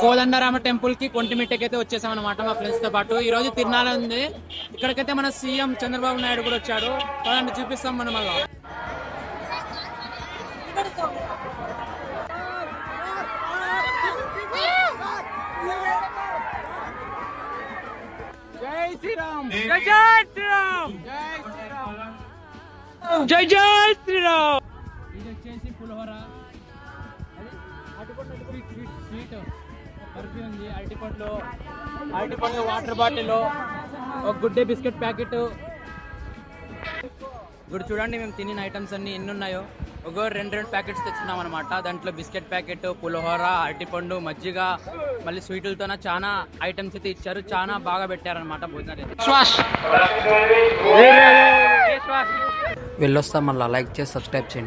Kodandarama temple కి కొంటిమిట్టకి అయితే వచ్చేసాం అనమాట మా ఫ్రెండ్స్ తో పాటు. ఈ రోజు తిరునాళ ఉంది. ఇక్కడికైతే మన సీఎం చంద్రబాబు నాయుడు కూడా వచ్చాడు. పదండి చూపిస్తాం మనం మళ్ళా. జై శ్రీరామ్, జై జై శ్రీరామ్, జై శ్రీరామ్, జై జై శ్రీరామ్. ఇది వచ్చేసి పులిహోర, స్వీట్ పర్ఫ్యూమ్ ఉంది, అరటిపండ్లు వాటర్ బాటిల్, ఒక గుడ్డే బిస్కెట్ ప్యాకెట్. ఇప్పుడు చూడండి మేము తినిన ఐటమ్స్ అన్ని ఎన్ని ఉన్నాయో. ఒక రెండు ప్యాకెట్స్ తెచ్చుకున్నాం అనమాట. దాంట్లో బిస్కెట్ ప్యాకెట్, పులిహోర, అరటిపండు, మజ్జిగ, మళ్ళీ స్వీట్లతో చాలా ఐటమ్స్ అయితే ఇచ్చారు. చాలా బాగా పెట్టారనమాట భోజనాలు. వెళ్ళొస్తాం, మళ్ళీ లైక్ చేసి సబ్స్క్రైబ్ చేయండి.